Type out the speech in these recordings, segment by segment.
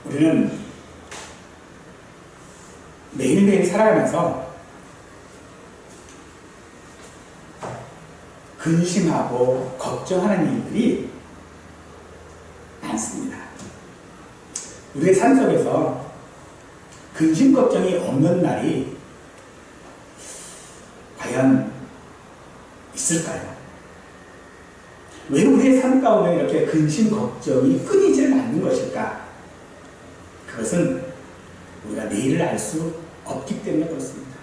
우리는 매일매일 살아가면서 근심하고 걱정하는 일들이 많습니다. 우리의 삶 속에서 근심 걱정이 없는 날이 과연 있을까요? 왜 우리의 삶 가운데 이렇게 근심 걱정이 끊이질 않는 것일까? 그것은 우리가 내일을 알 수 없기 때문에 그렇습니다.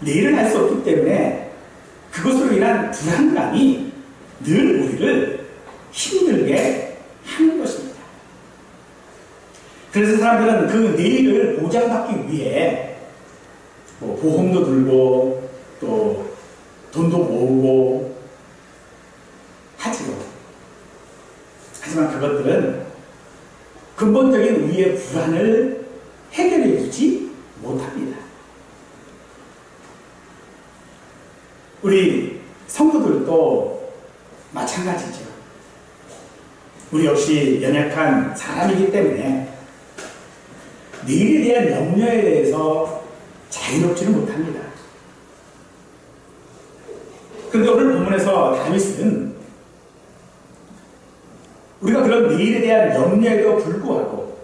내일을 알 수 없기 때문에 그것으로 인한 불안감이 늘 우리를 힘들게 하는 것입니다. 그래서 사람들은 그 내일을 보장받기 위해 보험도 들고 또 돈도 모으고 하지요. 하지만 그것들은 근본적인 우리의 불안을 해결해 주지 못합니다. 우리 성도들도 마찬가지죠. 우리 역시 연약한 사람이기 때문에 내일에 대한 염려에 대해서 자유롭지는 못합니다. 그런데 오늘 본문에서 다윗은 우리가 그런 내일에 대한 염려에도 불구하고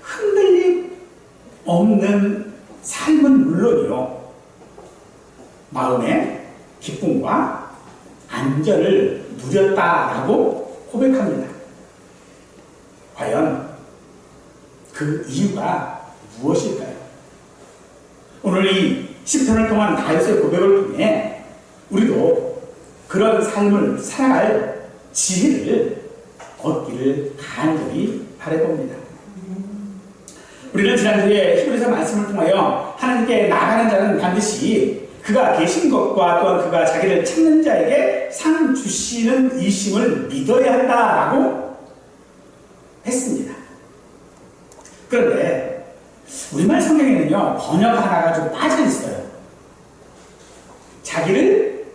흔들림 없는 삶은 물론이요, 마음의 기쁨과 안전을 누렸다라고 고백합니다. 과연 그 이유가 무엇일까요? 오늘 이 시편을 통한 다윗의 고백을 통해 우리도 그런 삶을 살아갈 지혜를 얻기를 간절히 바라봅니다. 우리는 지난주에 히브리서 말씀을 통하여 하나님께 나아가는 자는 반드시 그가 계신 것과 또한 그가 자기를 찾는 자에게 상 주시는 이심을 믿어야 한다라고 했습니다. 그런데 우리말 성경에는요, 번역 하나가 좀 빠져 있어요. 자기를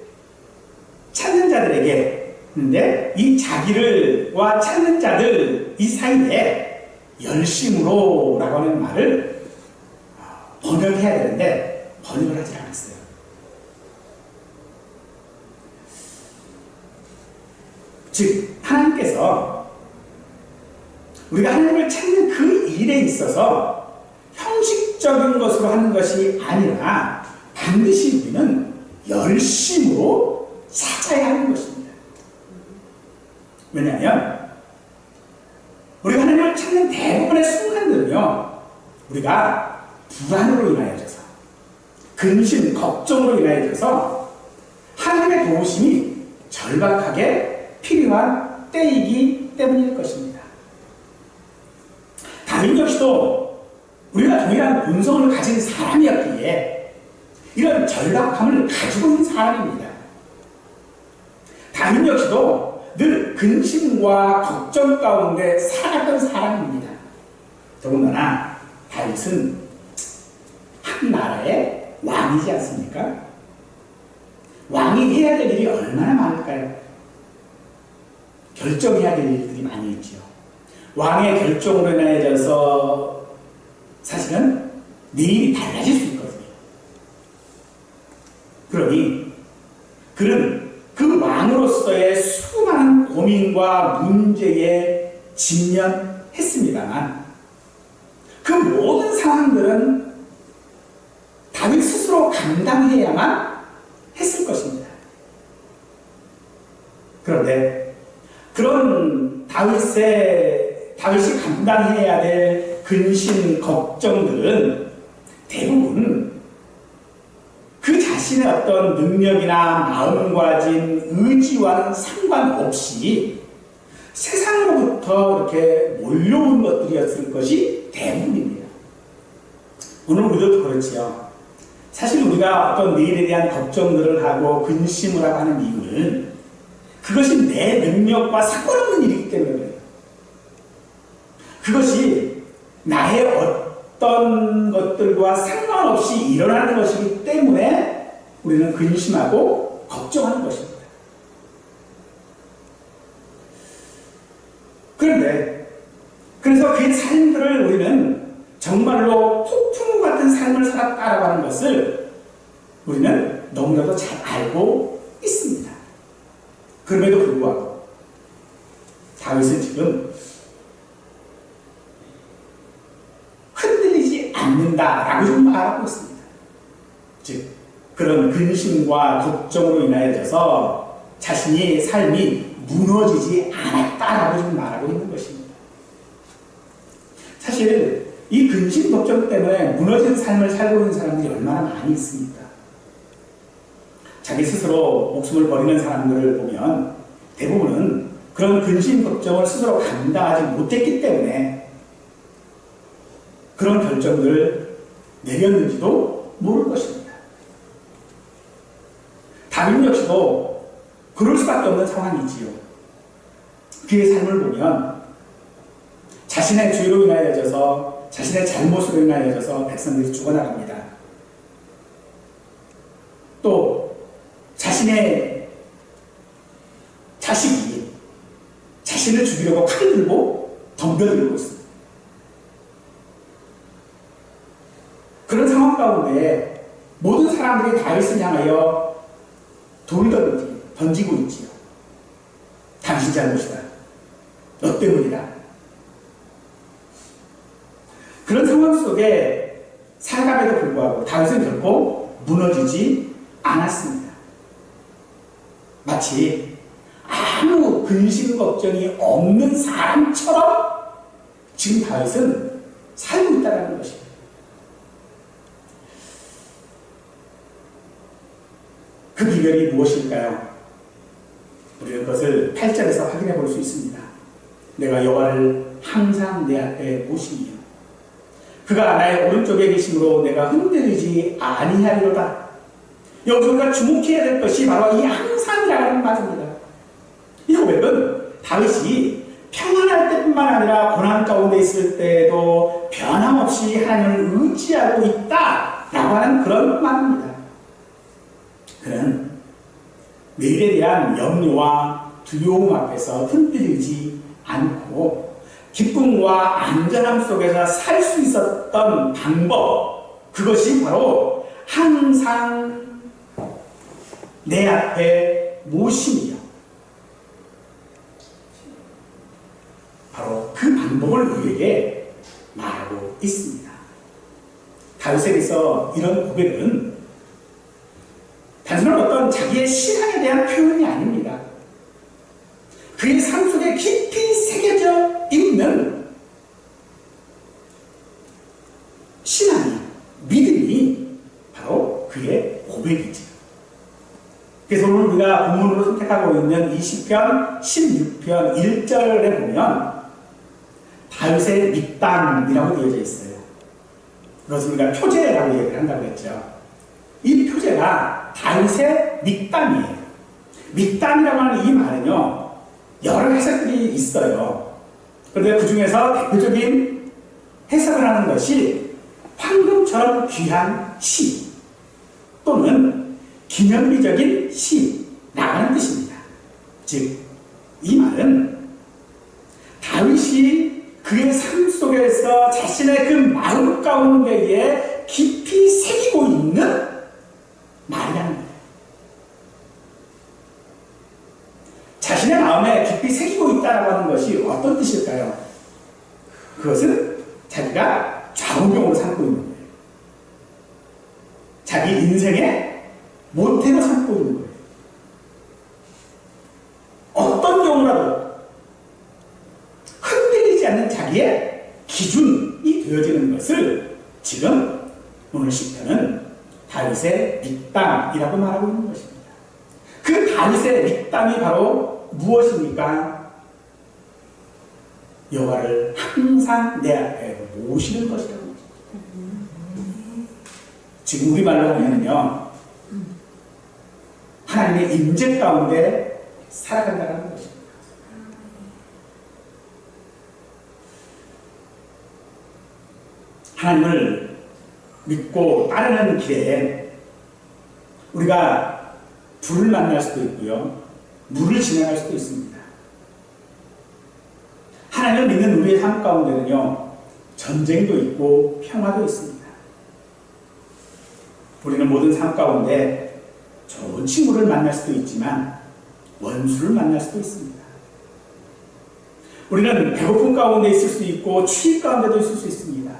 찾는 자들에게. 근데 이 자기를과 찾는 자들 이 사이에 열심으로 라고 하는 말을 번역해야 되는데 번역을 하지 않았어요. 즉 하나님께서 우리가 하나님을 찾는 그 일에 있어서 형식적인 것으로 하는 것이 아니라 반드시 우리는 열심으로 찾아야 하는 것입니다. 왜냐하면 우리가 하나님을 찾는 대부분의 순간들은요, 우리가 불안으로 인하여져서 근심, 걱정으로 인하여져서 하나님의 도우심이 절박하게 필요한 때이기 때문일 것입니다. 다윗 역시도 우리가 동일한 본성을 가진 사람이었기에 이런 절박함을 가지고 있는 사람입니다. 다윗 역시도 늘 근심과 걱정 가운데 살았던 사람입니다. 더군다나 다윗은 한 나라의 왕이지 않습니까? 왕이 해야 될 일이 얼마나 많을까요? 결정해야 될 일들이 많이 있죠. 왕의 결정으로 인해서 사실은 내일이 달라질 수 있거든요. 그러니 그는 그 왕으로서의 수많은 고민과 문제에 직면했습니다만 그 모든 상황들은 다윗 스스로 감당해야만 했을 것입니다. 그런데 그런 다윗이 감당해야 될 근심, 걱정들은 대부분 그 자신의 어떤 능력이나 마음가짐, 의지와는 상관없이 세상으로부터 이렇게 몰려온 것들이었을 것이 대부분입니다. 오늘 우리도 그렇지요. 사실 우리가 어떤 내일에 대한 걱정들을 하고 근심을 하고 하는 이유는 그것이 내 능력과 상관없는 일이기 때문에 그래요. 그것이 나의 어떤 것들과 상관없이 일어나는 것이기 때문에 우리는 근심하고 걱정하는 것입니다. 그런데 우리의 삶들을 우리는 정말로 폭풍 같은 삶을 살았다라고 하는 것을 우리는 너무나도 잘 알고 있습니다. 그럼에도 불구하고 다윗은 지금 흔들리지 않는다라고 좀 말하고 있습니다. 즉 그런 근심과 걱정으로 인하여져서 자신의 삶이 무너지지 않았다라고 좀 말하고 있는 것입니다. 사실 이 근심 걱정 때문에 무너진 삶을 살고 있는 사람들이 얼마나 많이 있습니까? 자기 스스로 목숨을 버리는 사람들을 보면 대부분은 그런 근심 걱정을 스스로 감당하지 못했기 때문에 그런 결정들을 내렸는지도 모를 것입니다. 다윗 역시도 그럴 수밖에 없는 상황이지요. 그의 삶을 보면 자신의 죄로 인하여져서 자신의 잘못으로 인하여져서 백성들이 죽어나갑니다. 또 자신의 자식이 자신을 죽이려고 칼을 들고 덤벼들고 있습니다. 그런 상황 가운데 모든 사람들이 다윗을 향하여 돌을 던지고 있지요. 당신 잘못이다. 너 때문이다. 그런 상황 속에 살아감에도 불구하고 다윗은 결코 무너지지 않았습니다. 마치 아무 근심 걱정이 없는 사람처럼 지금 다윗은 살고 있다는 것입니다. 그 비결이 무엇일까요? 우리는 그것을 8절에서 확인해 볼 수 있습니다. 내가 여호와를 항상 내 앞에 모시며 그가 나의 오른쪽에 계심으로 내가 흔들리지 아니하리로다. 여기서 우리가 주목해야 될 것이 바로 이 항상이라는 말입니다. 이 고백은 다윗이 평안할 때뿐만 아니라 고난 가운데 있을 때에도 변함없이 하나님을 의지하고 있다라고 하는 그런 말입니다. 그는 내일에 대한 염려와 두려움 앞에서 흔들리지 않고 기쁨과 안전함 속에서 살 수 있었던 방법, 그것이 바로 항상 내 앞에 모심이요. 바로 그 방법을 우리에게 말하고 있습니다. 다윗에게서 이런 고백은 단순한 어떤 자기의 신앙에 대한 표현이 아닙니다. 그의 삶 속에 깊이 새겨져 있는 신앙이, 믿음이 바로 그의 고백이죠. 그래서 오늘 우리가 본문으로 선택하고 있는 20편 16편 1절에 보면 다윗의 밑담이라고 되어져 있어요. 그것을 우리가 표제라고 얘기를 한다고 했죠. 이 표제가 다윗의 밑담이에요. 밑담이라고 하는 이 말은요, 여러 해석들이 있어요. 그런데 그 중에서 대표적인 해석을 하는 것이 황금처럼 귀한 시 또는 기념비적인 시라는 뜻입니다. 즉, 이 말은 다윗이 그의 삶 속에서 자신의 그 마음 가운데에 깊이 새기고 있는 말이라는 거예요. 자신의 마음에 깊이 새기고 있다고 하는 것이 어떤 뜻일까요? 그것은 자기가 좌우명으로 삼고 있는 거예요. 자기 인생의 모태로 삼고 있는 거예요. 어떤 경우라도 흔들리지 않는 자기의 기준이 되어지는 것을 지금 오늘 시편은 다윗의 밑담이라고 말하고 있는 것입니다. 그 다윗의 밑담이 바로 무엇입니까? 여호와를 항상 내 앞에 모시는 것이라고 합니다. 지금 우리말로 하면요, 하나님의 임재 가운데 살아간다는 것입니다. 하나님을 믿고 따르는 길에 우리가 불을 만날 수도 있고요, 물을 지나갈 수도 있습니다. 하나님을 믿는 우리의 삶 가운데는요, 전쟁도 있고 평화도 있습니다. 우리는 모든 삶 가운데 좋은 친구를 만날 수도 있지만 원수를 만날 수도 있습니다. 우리는 배고픔 가운데 있을 수 있고 추위 가운데도 있을 수 있습니다.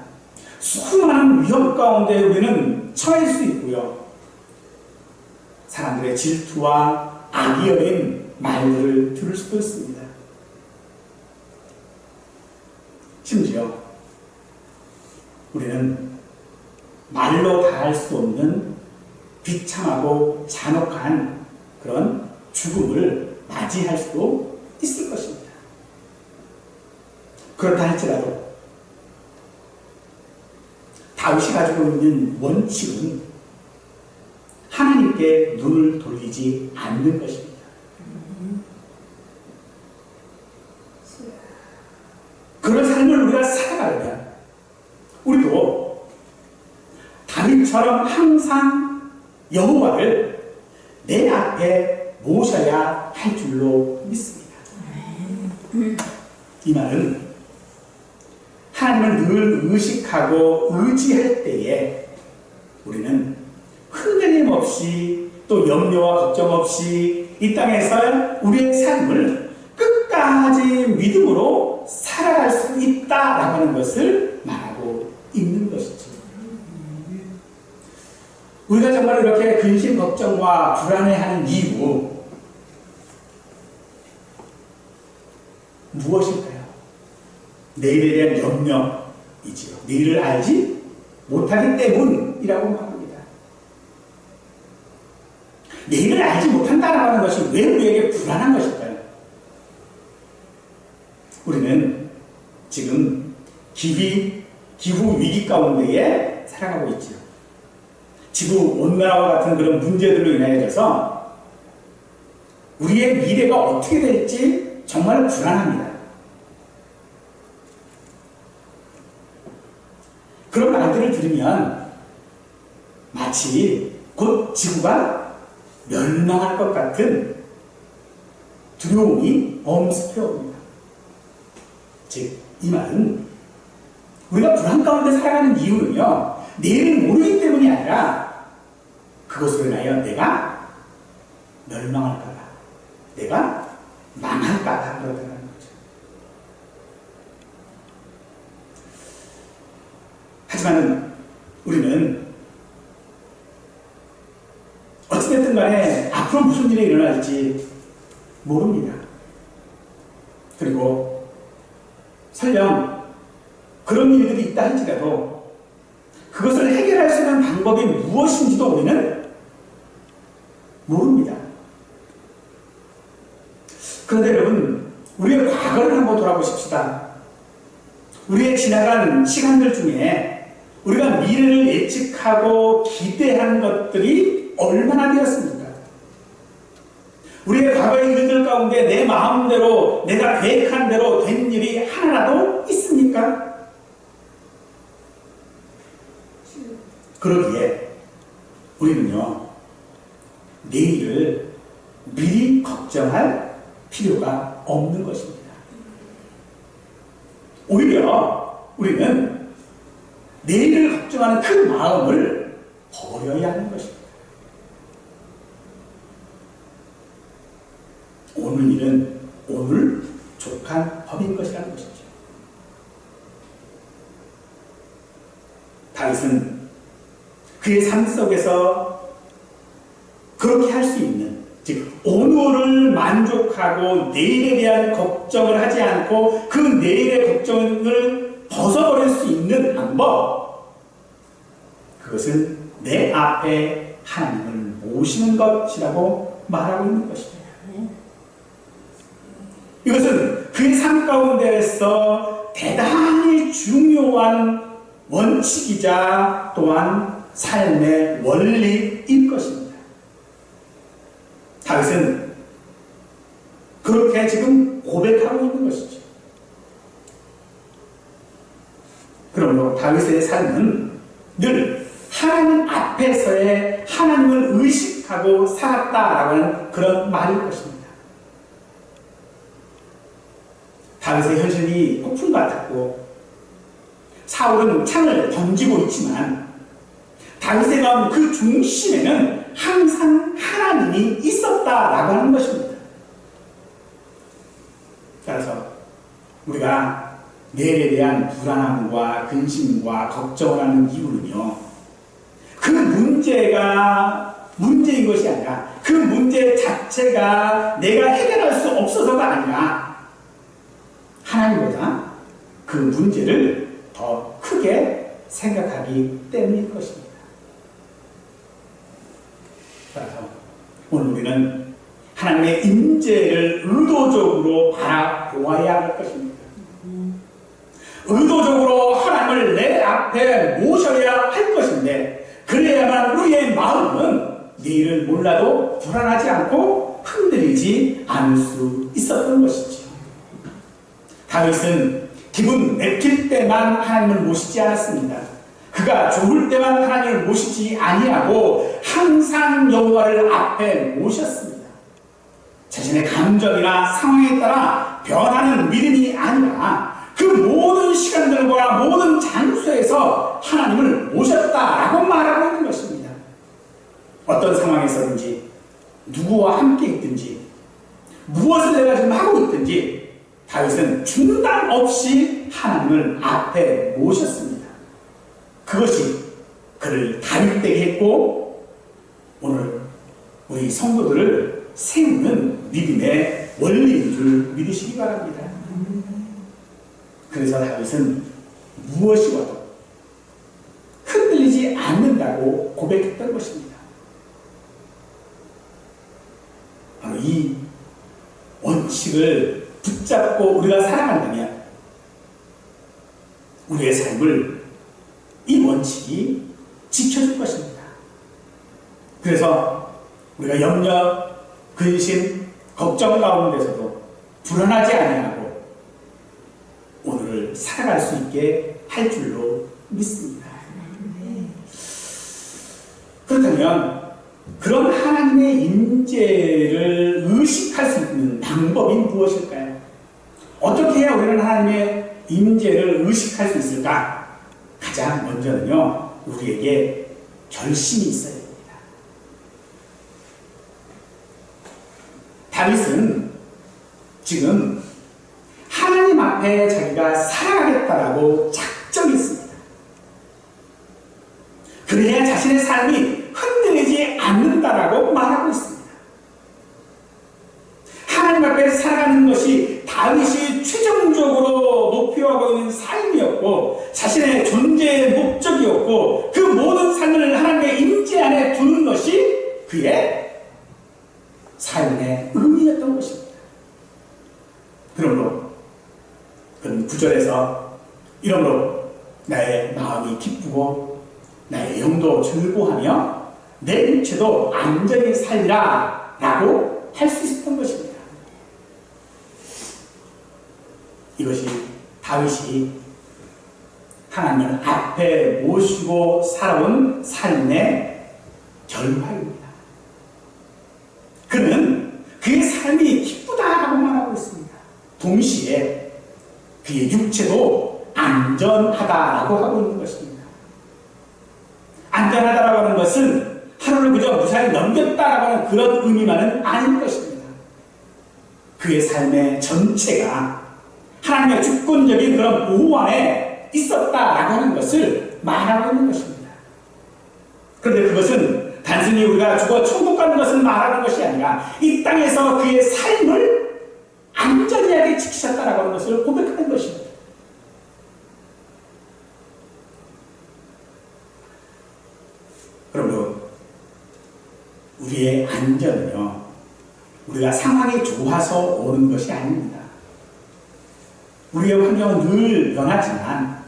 수많은 위험 가운데 우리는 처할 수 있고요. 사람들의 질투와 악이 어린 말들을 들을 수도 있습니다. 심지어 우리는 말로 다할 수 없는 비참하고 잔혹한 그런 죽음을 맞이할 수도 있을 것입니다. 그렇다 할지라도 다윗이 가지고 있는 원칙은 하나님께 눈을 돌리지 않는 것입니다. 그런 삶을 우리가 살아가려면 우리도 다윗처럼 항상 여호와를 내 앞에 모셔야 할 줄로 믿습니다. 이 말은 하나님을 늘 의식하고 의지할 때에 우리는 흔들림 없이 또 염려와 걱정 없이 이 땅에서 우리의 삶을 끝까지 믿음으로 살아갈 수 있다라고 하는 것을 말하고 있는 것이죠. 우리가 정말 이렇게 근심 걱정과 불안해하는 이유 무엇일까요? 내일에 대한 염려이지요. 내일을 알지 못하기 때문이라고 말합니다. 내일을 알지 못한다는 하는 것이 왜 우리에게 불안한 것일까요? 우리는 지금 기후 위기 가운데에 살아가고 있지요. 지구 온난화와 같은 그런 문제들로 인하여서 우리의 미래가 어떻게 될지 정말 불안합니다. 그런 말들을 들으면 마치 곧 지구가 멸망할 것 같은 두려움이 엄습해 옵니다. 즉, 이 말은 우리가 불안 가운데 살아가는 이유는요, 내일을 모르기 때문이 아니라 그것으로 인하여 내가 멸망할까봐, 내가 망할까봐 그렇다는 거죠. 하지만 우리는 어찌됐든 간에 앞으로 무슨 일이 일어날지 모릅니다. 그리고 설령 그런 일들이 있다 할지라도 그것을 해결할 수 있는 방법이 무엇인지도 우리는 모릅니다. 그런데 여러분, 우리의 과거를 한번 돌아보십시다. 우리의 지나간 시간들 중에 우리가 미래를 예측하고 기대한 것들이 얼마나 되었습니까? 우리의 과거의 일들 가운데 내 마음대로 내가 계획한 대로 된 일이 하나라도 있습니까? 그러기에 우리는요, 내일을 미리 걱정할 필요가 없는 것입니다. 오히려 우리는 내일을 걱정하는 그 마음을 버려야 하는 것입니다. 오늘 일은 오늘 족한 법인 것이라는 것이죠. 다윗은 그의 삶 속에서 그렇게 할 수 있는, 즉 오늘을 만족하고 내일에 대한 걱정을 하지 않고 그 내일의 걱정을 벗어버릴 수 있는 방법, 그것은 내 앞에 하나님을 모시는 것이라고 말하고 있는 것입니다. 이것은 그의 삶 가운데에서 대단히 중요한 원칙이자 또한 삶의 원리일 것입니다. 다윗은 그렇게 지금 고백하고 있는 것이죠. 그러므로 다윗의 삶은 늘 하나님 앞에서의 하나님을 의식하고 살았다라고 하는 그런 말일 것입니다. 다윗의 현실이 폭풍 같았고 사울은 창을 던지고 있지만 다윗의 마음 그 중심에는 항상 하나님이 있었다라고 하는 것입니다. 따라서 우리가 내일에 대한 불안함과 근심과 걱정을 하는 이유는요, 그 문제가 문제인 것이 아니라 그 문제 자체가 내가 해결할 수 없어서가 아니라 하나님보다 그 문제를 더 크게 생각하기 때문일 것입니다. 따라서 오늘 우리는 하나님의 임재를 의도적으로 바라보아야 할 것입니다. 의도적으로 하나님을 내 앞에 모셔야 할 것인데, 그래야만 우리의 마음은 내일을 몰라도 불안하지 않고 흔들리지 않을 수 있었던 것이죠. 다윗은 기분 내킬 때만 하나님을 모시지 않았습니다. 그가 좋을 때만 하나님을 모시지 아니하고 항상 여호와를 앞에 모셨습니다. 자신의 감정이나 상황에 따라 변하는 믿음이 아니라 그 모든 시간들과 모든 장소에서 하나님을 모셨다라고 말하고 있는 것입니다. 어떤 상황에서든지 누구와 함께 있든지 무엇을 내가 지금 하고 있든지 다윗은 중단 없이 하나님을 앞에 모셨습니다. 그것이 그를 다윗되게 했고 오늘 우리 성도들을 세우는 믿음의 원리인 줄 믿으시기 바랍니다. 그래서 다윗은 무엇이 와도 흔들리지 않는다고 고백했던 것입니다. 바로 이 원칙을 붙잡고 우리가 살아간다면 우리의 삶을 이 원칙이 지켜줄 것입니다. 그래서 우리가 염려, 근심, 걱정 가운데서도 불안하지 아니하고 오늘을 살아갈 수 있게 할 줄로 믿습니다. 그렇다면 그런 하나님의 임재를 의식할 수 있는 방법이 무엇일까요? 어떻게 해야 우리는 하나님의 임재를 의식할 수 있을까? 가장 먼저는요, 우리에게 결심이 있어야 됩니다. 다윗은 지금 하나님 앞에 자기가 살아가겠다라고 작정했습니다. 그래야 자신의 삶이 흔들리지 않는다라고 말하고 있습니다. 하나님 앞에 살아가는 것이 다윗이 최종적으로 목표하고 있는 삶이었고 자신의 존재의 목적이었고 그 모든 삶을 하나님의 임재 안에 두는 것이 그의 삶의 의미였던 것입니다. 그러므로 그는 9절에서 이러므로 나의 마음이 기쁘고 나의 영도 즐거워하며 내 육체도 안전히 살리라 라고 할 수 있었던 것입니다. 이것이 다윗이 하나님을 앞에 모시고 살아온 삶의 결과입니다. 그는 그의 삶이 기쁘다라고 말하고 있습니다. 동시에 그의 육체도 안전하다라고 하고 있는 것입니다. 안전하다라고 하는 것은 하루를 그저 무사히 넘겼다라고 하는 그런 의미만은 아닌 것입니다. 그의 삶의 전체가 하나님의 주권적인 그런 보호 안에 있었다라고 하는 것을 말하고 있는 것입니다. 그런데 그것은 단순히 우리가 죽어 천국 가는 것을 말하는 것이 아니라 이 땅에서 그의 삶을 안전하게 지키셨다라고 하는 것을 고백하는 것입니다. 그러므로 우리의 안전은요, 우리가 상황이 좋아서 오는 것이 아닙니다. 우리의 환경은 늘 변하지만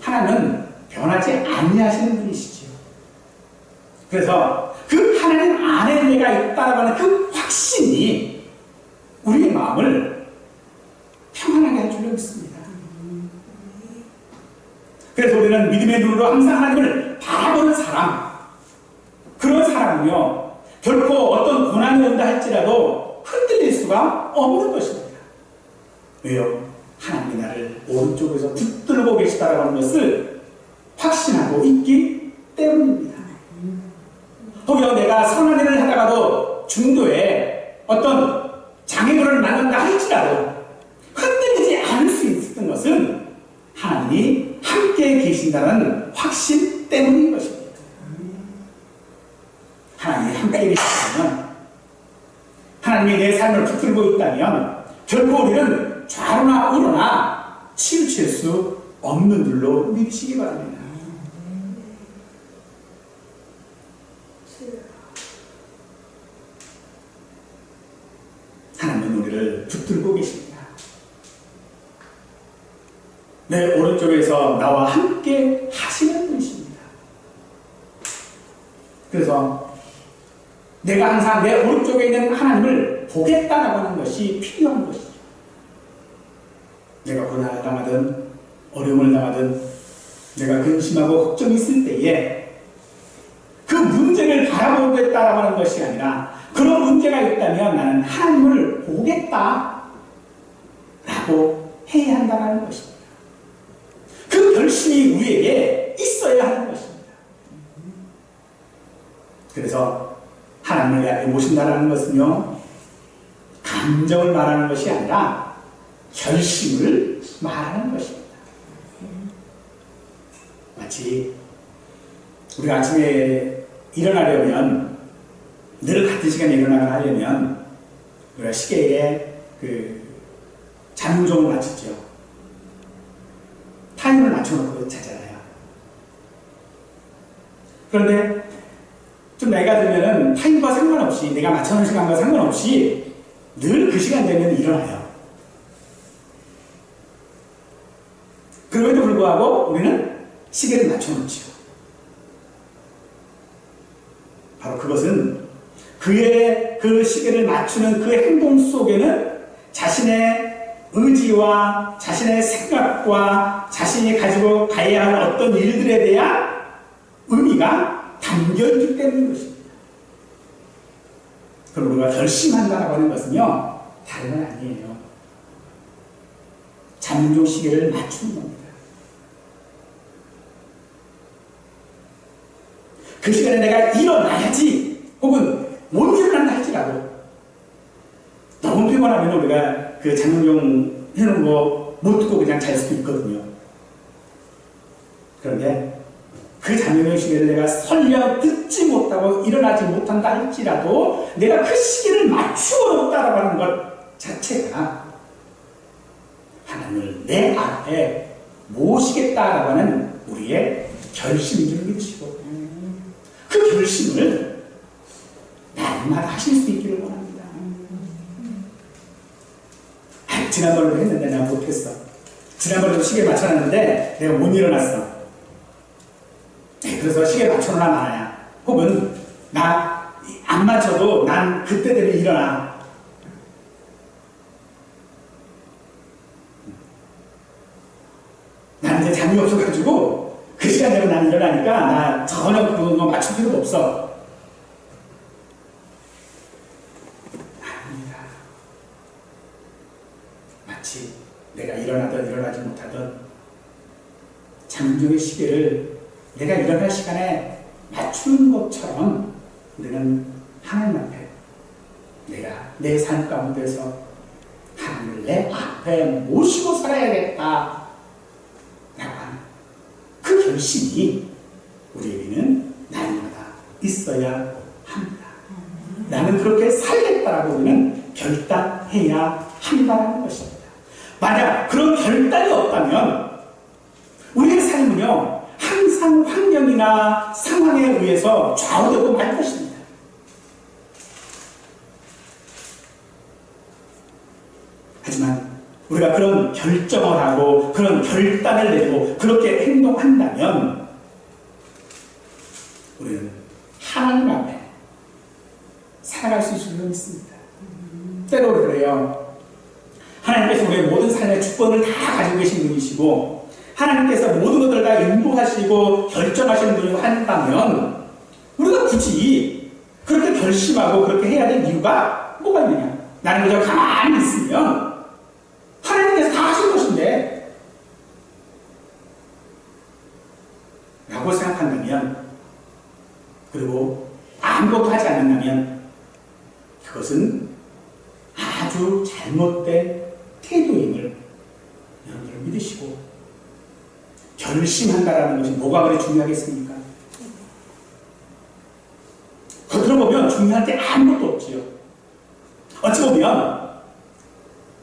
하나님은 변하지 아니하시는 분이시죠. 그래서 그 하나님 안에 내가 있다라고 하는 그 확신이 우리의 마음을 평안하게 할 줄로 믿습니다. 그래서 우리는 믿음의 눈으로 항상 하나님을 바라보는 사람, 그런 사람은요 결코 어떤 고난이 온다 할지라도 흔들릴 수가 없는 것입니다. 왜요? 하나님이 나를 오른쪽에서 붙들고 계시다라고 하는 것을 확신하고 있기 때문입니다. 혹여 내가 선한 일을 하다가도 중도에 어떤 장애물을 만난다 할지라도 흔들리지 않을 수 있었던 것은 하나님이 함께 계신다는 확신 때문인 것입니다. 하나님이 함께 계시다면, 하나님이 내 삶을 붙들고 있다면 결코 우리는 좌로나 우로나 치우칠 수 없는 줄로 믿으시기 바랍니다. 하나님은 우리를 붙들고 계십니다. 내 오른쪽에서 나와 함께 하시는 분이십니다. 그래서 내가 항상 내 오른쪽에 있는 하나님을 보겠다라고 하는 것이 필요한 것이죠. 내가 고난을 당하든 어려움을 당하든 내가 근심하고 걱정이 있을 때에 그 문제를 바라보겠다라고 하는 것이 아니라 그런 문제가 있다면 나는 하나님을 보겠다라고 해야 한다는 것입니다. 그 결심이 우리에게 있어야 하는 것입니다. 그래서 하나님을 내 앞에 모신다는 것은요, 감정을 말하는 것이 아니라 결심을 말하는 것입니다. 마치 우리가 아침에 일어나려면, 늘 같은 시간에 일어나거나 하려면 우리가 시계에 잠금종을 맞추죠. 타임을 맞춰놓고 자잖아요. 그런데 좀 나이가 들면은 타임과 상관없이, 내가 맞춰놓은 시간과 상관없이 늘 그 시간 되면 일어나요. 그럼에도 불구하고 우리는 시계를 맞춰놓죠. 바로 그것은 그의 그 시계를 맞추는 그 행동 속에는 자신의 의지와 자신의 생각과 자신이 가지고 가야 할 어떤 일들에 대한 의미가 담겨있기 때문인 것입니다. 그럼 우리가 결심한다고 하는 것은요, 다른 건 아니에요. 잠금 시계를 맞추는 겁니다. 그 시간에 내가 일어나야지, 혹은 못 일어난다 할지라도 너무 피곤하면 우리가 그 잠금종 해놓은 거 못 듣고 그냥 잘 수도 있거든요. 그런데 그 잠금종 시계를 내가 설령 듣지 못하고 일어나지 못한다 할지라도 내가 그 시계를 맞추어 놓았다라고 하는 것 자체가 하나님을 내 앞에 모시겠다라고 하는 우리의 결심인 줄 믿으시고, 그 결심을 날마다 하실 수 있기를 원합니다. 지난번에도 했는데 내가 못했어. 지난번에도 시계 맞춰놨는데 내가 못 일어났어. 그래서 시계 맞춰놔 마야. 혹은 나 안 맞춰도 난 그때 되면 일어나. 난 이제 잠이 없어가지고 그 시간 되면 난 일어나니까 나 전혀 그거 맞출 필요도 없어. 아닙니다. 마치 내가 일어나든 일어나지 못하든 잠금종의 시계를 내가 일어날 시간에 맞추는 것처럼 우리는 하나님 앞에 내가 내 삶 가운데서 하나님을 내 앞에 모시고 살아야겠다 라고 하는 그 결심이 우리에게는 날마다 있어야 합니다. 나는 그렇게 살겠다라고 우리는 결단해야 한다는 것입니다. 만약 그런 결단이 없다면 우리의 삶은요, 항상 환경이나 상황에 의해서 좌우되고 말 것입니다. 하지만 우리가 그런 결정을 하고 그런 결단을 내고 그렇게 행동한다면 우리는 하나님 앞에 살아갈 수 있을 줄 믿습니다. 때로 그래요. 하나님께서 우리의 모든 삶의 주권을 다 가지고 계신 분이시고 하나님께서 모든 것들을 다 인도하시고 결정하시는 분이고 한다면 우리가 굳이 그렇게 결심하고 그렇게 해야 될 이유가 뭐가 있느냐? 나는 그저 가만히 있으면 하나님 하나님께서 다 하신 것인데 라고 생각한다면, 그리고 아무것도 하지 않는다면 그것은 아주 잘못된 태도임을 여러분들 믿으시고, 결심한다라는 것이 뭐가 그리 중요하겠습니까? 겉으로 보면 중요한 게 아무것도 없지요. 어찌 보면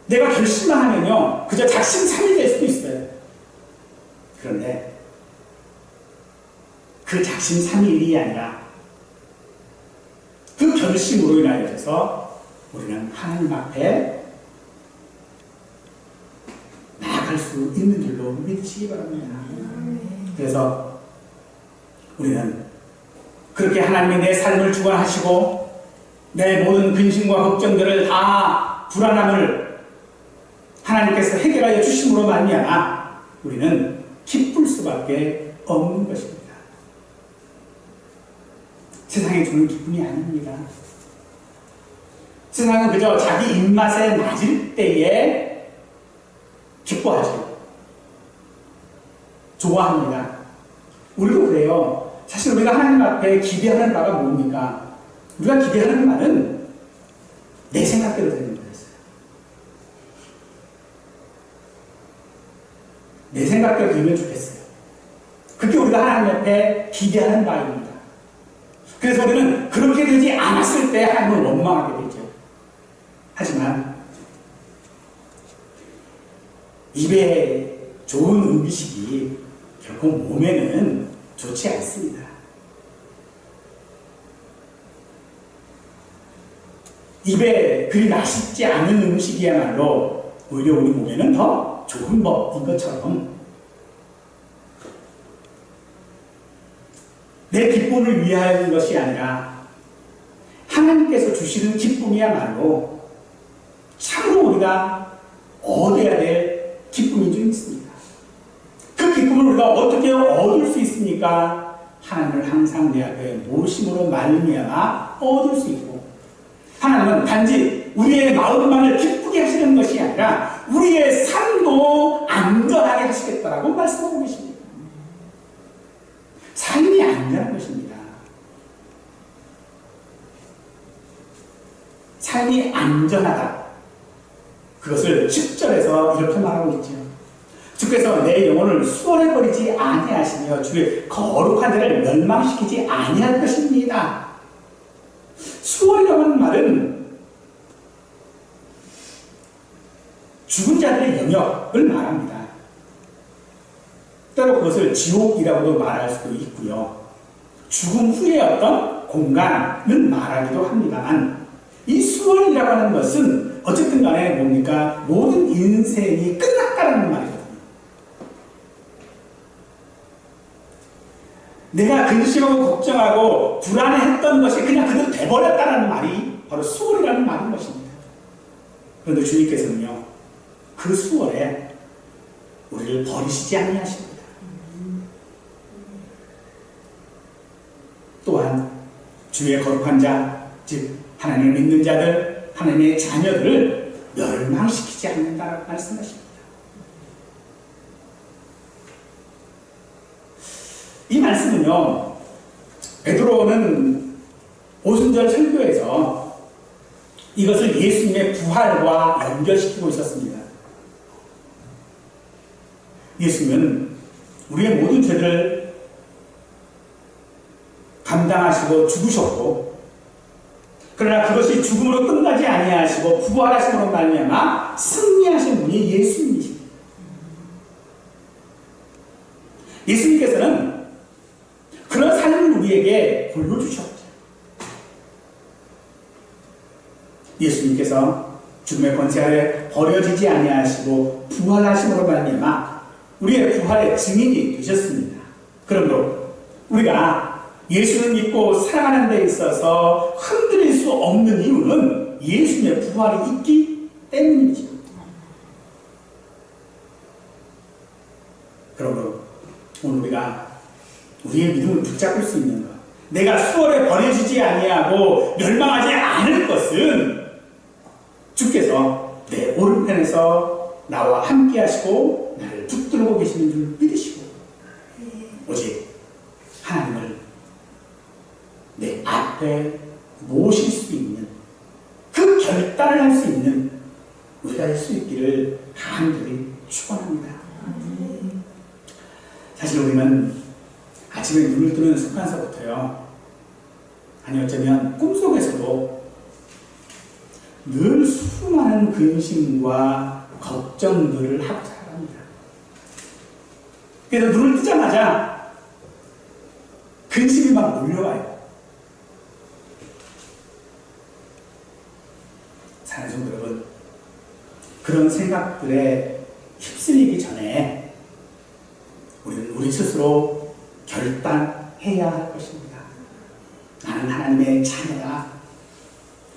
내가 결심만 하면요 그저 작심삼일이 될 수도 있어요. 그런데 그 작심삼일이 아니라 그 결심으로 인하여서 우리는 하나님 앞에 나아갈 수 있는 줄로 믿으시기 바랍니다. 그래서 우리는 그렇게 하나님이 내 삶을 주관하시고 내 모든 근심과 걱정들을 다 불안함을 하나님께서 해결하여 주심으로 말미암아 우리는 기쁠 수밖에 없는 것입니다. 세상에 주는 기쁨이 아닙니다. 세상은 그저 자기 입맛에 맞을 때에 기뻐하죠. 좋아합니다. 우리도 그래요. 사실 우리가 하나님 앞에 기대하는 바가 뭡니까? 우리가 기대하는 바는 내 생각대로 되는 거였어요. 내 생각대로 되면 좋겠어요. 그게 우리가 하나님 앞에 기대하는 바입니다. 그래서 우리는 그렇게 되지 않았을 때 하나님을 원망하게 되죠. 하지만 입에 좋은 음식이 결코 몸에는 좋지 않습니다. 입에 그리 맛있지 않은 음식이야말로 오히려 우리 몸에는 더 좋은 법인 것처럼 내 기쁨을 위하여인 것이 아니라 하나님께서 주시는 기쁨이야말로 참으로 우리가 얻어야 될 기쁨인 줄 믿습니다. 그 기쁨을 우리가 어떻게 얻을 수 있습니까? 하나님을 항상 내 앞에 모심으로 말미암아 얻을 수 있고, 하나님은 단지 우리의 마음만을 기쁘게 하시는 것이 아니라 우리의 삶도 안전하게 하시겠다라고 말씀하고 계십니다. 삶이 안전한 것입니다. 삶이 안전하다. 그것을 10절에서 이렇게 말하고 있죠. 주께서 내 영혼을 수월해버리지 아니하시며 주의 거룩한 자를 멸망시키지 아니할 것입니다. 수월이라고 하는 말은 죽은 자들의 영역을 말합니다. 때로 그것을 지옥이라고도 말할 수도 있고요. 죽음 후의 어떤 공간을 말하기도 합니다만, 이 수월이라고 하는 것은 어쨌든 간에 뭡니까? 모든 인생이 끝났다는 말이거든요. 내가 근심하고 걱정하고 불안해했던 것이 그냥 그대로 돼버렸다는 말이 바로 수월이라는 말인 것입니다. 그런데 주님께서는요, 그 수월에 우리를 버리시지 아니하십니다. 또한 주의 거룩한 자, 즉 하나님을 믿는 자들, 하나님의 자녀들을 멸망시키지 않는다라고 말씀하십니다. 이 말씀은요, 베드로는 오순절 설교에서 이것을 예수님의 부활과 연결시키고 있었습니다. 예수님은 우리의 모든 죄를 감당하시고 죽으셨고, 그러나 그것이 죽음으로 끝나지 아니하시고 부활하심으로 말미암아 승리하신 분이 예수님이십니다. 예수님께서는 그런 삶을 우리에게 보여주셨죠. 예수님께서 죽음의 권세 아래 버려지지 아니하시고 부활하심으로 말미암아 우리의 부활의 증인이 되셨습니다. 그러므로 우리가 예수를 믿고 살아가는 데 있어서 흔들릴 수 없는 이유는 예수님의 부활이 있기 때문이죠. 그러므로 오늘 우리가 우리의 믿음을 붙잡을 수 있는 것, 내가 수월에 버려지지 아니하고 멸망하지 않을 것은 주께서 내 오른편에서 나와 함께 하시고 나를 붙들고 계시는 줄 믿으시고 오직 하나님을 내 앞에 모실 수 있는 그 결단을 할 수 있는 우리가 될 수 있기를 간절히 축원합니다. 사실 우리는 아침에 눈을 뜨는 순간서부터요, 아니 어쩌면 꿈속에서도 늘 수많은 근심과 걱정들을 하고 살아갑니다. 그래서 눈을 뜨자마자 근심이 막 몰려와요. 사는 성도 여러분, 그런 생각들에 휩쓸리기 전에 우리는 우리 스스로 결단해야 할 것입니다. 나는 하나님의 자녀다.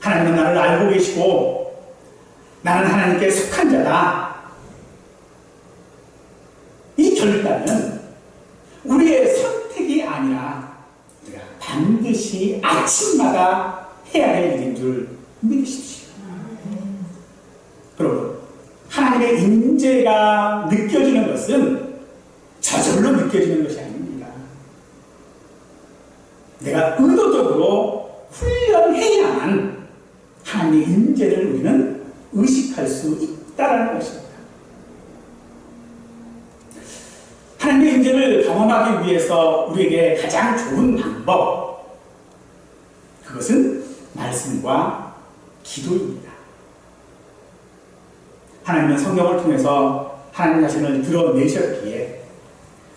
하나님은 나를 알고 계시고 나는 하나님께 속한 자다. 이 결단은 우리의 선택이 아니라 우리가 반드시 아침마다 해야 할 일인 줄 믿으십시오. 여러분, 하나님의 임재가 느껴지는 것은 저절로 느껴지는 것이 아닙니다. 내가 의도적으로 훈련해야만 하나님의 임재를 우리는 의식할 수 있다는 것입니다. 하나님의 임재를 경험하기 위해서 우리에게 가장 좋은 방법, 그것은 말씀과 기도입니다. 하나님은 성경을 통해서 하나님 자신을 드러내셨기에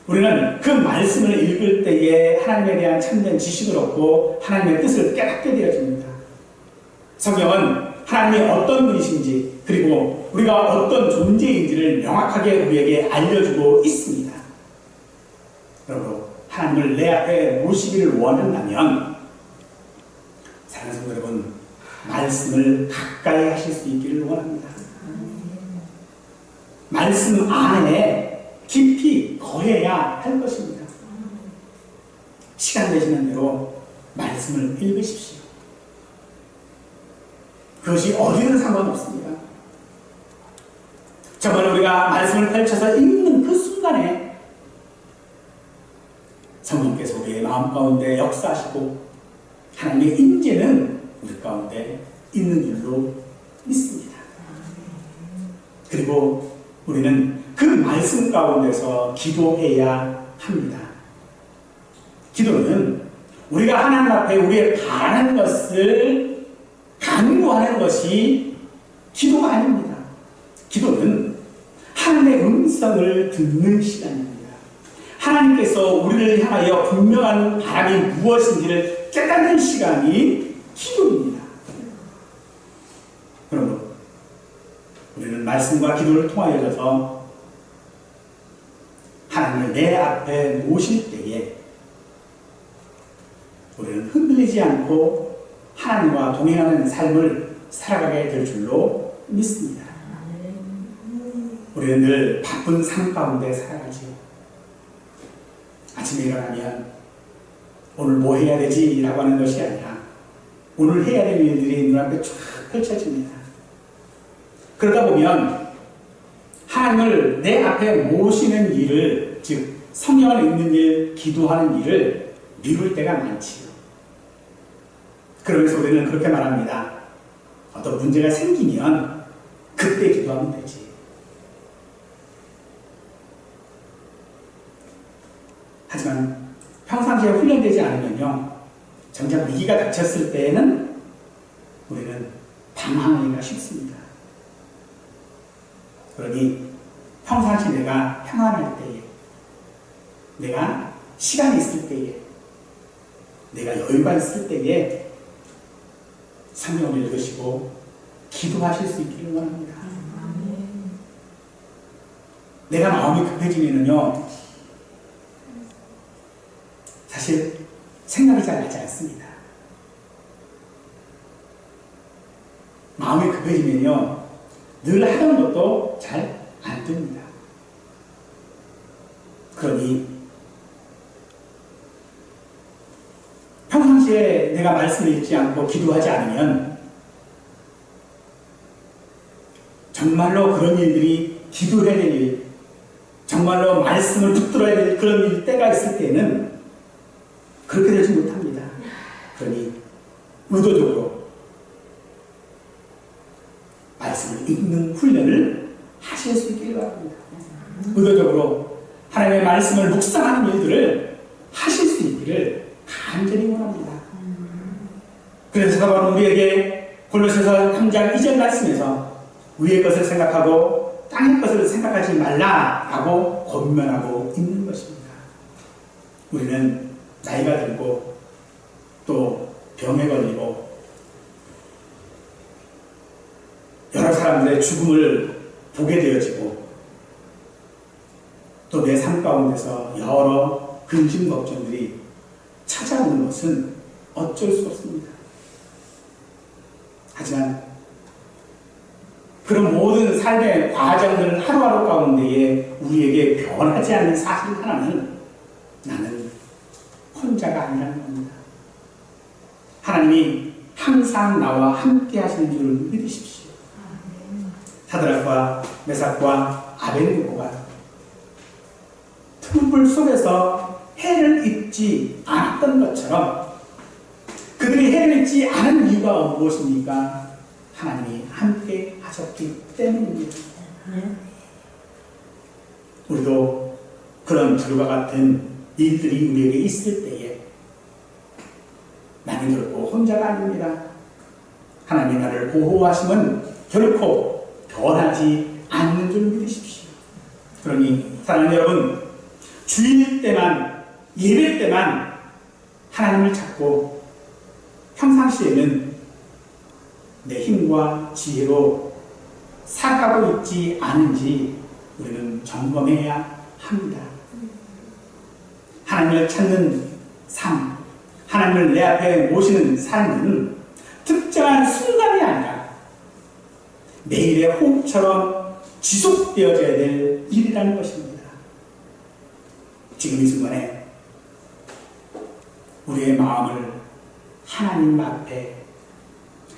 우리는 그 말씀을 읽을 때에 하나님에 대한 참된 지식을 얻고 하나님의 뜻을 깨닫게 되어집니다. 성경은 하나님이 어떤 분이신지 그리고 우리가 어떤 존재인지를 명확하게 우리에게 알려주고 있습니다. 여러분, 하나님을 내 앞에 모시기를 원한다면 사랑하는 성도 여러분, 말씀을 가까이 하실 수 있기를 원합니다. 말씀 안에 깊이 거해야 할 것입니다. 시간 되시는 대로 말씀을 읽으십시오. 그것이 어디든 상관없습니다. 정말 우리가 말씀을 펼쳐서 읽는 그 순간에 성령께서 우리의 마음 가운데 역사하시고 하나님의 임재는 우리 가운데 있는 줄로 믿습니다. 그리고 우리는 그 말씀 가운데서 기도해야 합니다. 기도는 우리가 하나님 앞에 우리의 바라는 것을 간구하는 것이 기도가 아닙니다. 기도는 하나님의 음성을 듣는 시간입니다. 하나님께서 우리를 향하여 분명한 바람이 무엇인지를 깨닫는 시간이 기도입니다. 여러분, 우리는 말씀과 기도를 통하여서 하나님을 내 앞에 모실 때에 우리는 흔들리지 않고 하나님과 동행하는 삶을 살아가게 될 줄로 믿습니다. 우리는 늘 바쁜 삶 가운데 살아가지요. 아침에 일어나면 오늘 뭐 해야 되지? 라고 하는 것이 아니라 오늘 해야 될 일들이 눈앞에 쫙 펼쳐집니다. 그러다 보면 하나님을 내 앞에 모시는 일을, 즉 성경을 읽는 일, 기도하는 일을 미룰 때가 많지요. 그러면서 우리는 그렇게 말합니다. 어떤 문제가 생기면 그때 기도하면 되지. 하지만 평상시에 훈련되지 않으면요, 정작 위기가 닥쳤을 때에는 우리는 방황하기가 쉽습니다. 그러니 평상시 내가 평안할 때에, 내가 시간이 있을 때에, 내가 여유가 있을 때에 성경을 읽으시고 기도하실 수 있기를 원합니다. 내가 마음이 급해지면요, 사실 생각이 잘 나지 않습니다. 마음이 급해지면요, 늘 하던 것도 잘 안 됩니다. 그러니 평상시에 내가 말씀을 읽지 않고 기도하지 않으면 정말로 그런 일들이 기도해야 될 일, 정말로 말씀을 붙들어야 될 그런 일 때가 있을 때는 그렇게 되지 못합니다. 그러니 의도적으로 말씀을 읽는 훈련을 하실 수 있기를 바랍니다. 의도적으로 하나님의 말씀을 묵상하는 일들을 하실 수 있기를 간절히 원합니다. 그래서 바로 우리에게 골로새서 3장 2절 말씀에서 위의 것을 생각하고 땅의 것을 생각하지 말라라고 권면하고 있는 것입니다. 우리는 나이가 들고 또 병에 걸리고 여러 사람들의 죽음을 보게 되어지고 또 내 삶 가운데서 여러 근심 걱정들이 찾아오는 것은 어쩔 수 없습니다. 하지만 그런 모든 삶의 과정들 하루하루 가운데에 우리에게 변하지 않는 사실 하나는 나는 혼자가 아니라는 겁니다. 하나님이 항상 나와 함께 하시는 줄 믿으십시오. 사드락과 메삭과 아벳느고가 틈불 속에서 해를 입지 않았던 것처럼 그들이 해를 입지 않은 이유가 무엇입니까? 하나님이 함께 하셨기 때문입니다. 우리도 그런 불과 같은 일들이 우리에게 있을 때에 나는 결코 혼자가 아닙니다. 하나님이 나를 보호하심은 결코 변하지 않는 줄 믿으십시오. 그러니 사랑하는 여러분, 주일 때만, 예배 때만 하나님을 찾고 평상시에는 내 힘과 지혜로 살아가고 있지 않은지 우리는 점검해야 합니다. 하나님을 찾는 삶, 하나님을 내 앞에 모시는 삶은 특정한 순간이 아니라 매일의 호흡처럼 지속되어져야 될 일이라는 것입니다. 지금 이 순간에 우리의 마음을 하나님 앞에,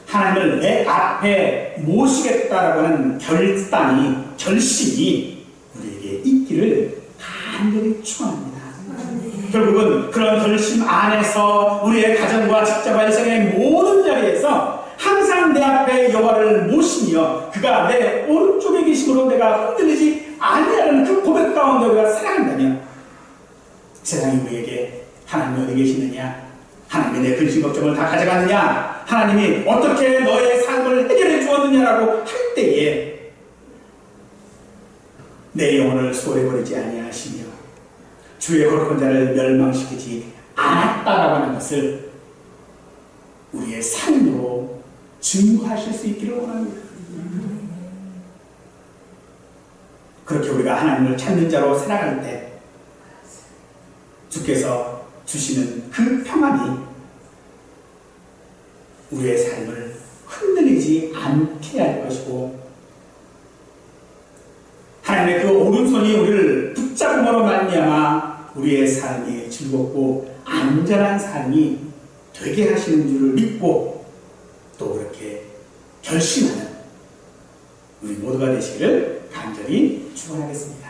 하나님을 내 앞에 모시겠다라고 하는 결심이 우리에게 있기를 간절히 축원합니다. 결국은 그런 결심 안에서 우리의 가정과 직장과 일생의 모든 자리에서 항상 내 앞에 여호와를 모시며 그가 내 오른쪽에 계심으로 내가 흔들리지 아니하는 그 고백 가운데 우리가 살아간다면 세상이 우리에게 하나님 어디 계시느냐, 하나님이 내 근심 걱정을 다 가져갔느냐, 하나님이 어떻게 너의 삶을 해결해 주었느냐라고 할 때에 내 영혼을 소홀해버리지 아니하시며 주의 거룩한 자를 멸망시키지 않았다라고 하는 것을 우리의 삶으로 증거하실 수 있기를 원합니다. 그렇게 우리가 하나님을 찾는 자로 살아갈 때 주께서 주시는 그 평안이 우리의 삶을 흔들리지 않게 할 것이고 하나님의 그 오른손이 우리를 붙잡음으로 말미암아 우리의 삶이 즐겁고 안전한 삶이 되게 하시는 줄을 믿고 또 그렇게 결심하는 우리 모두가 되시기를 간절히 축원하겠습니다.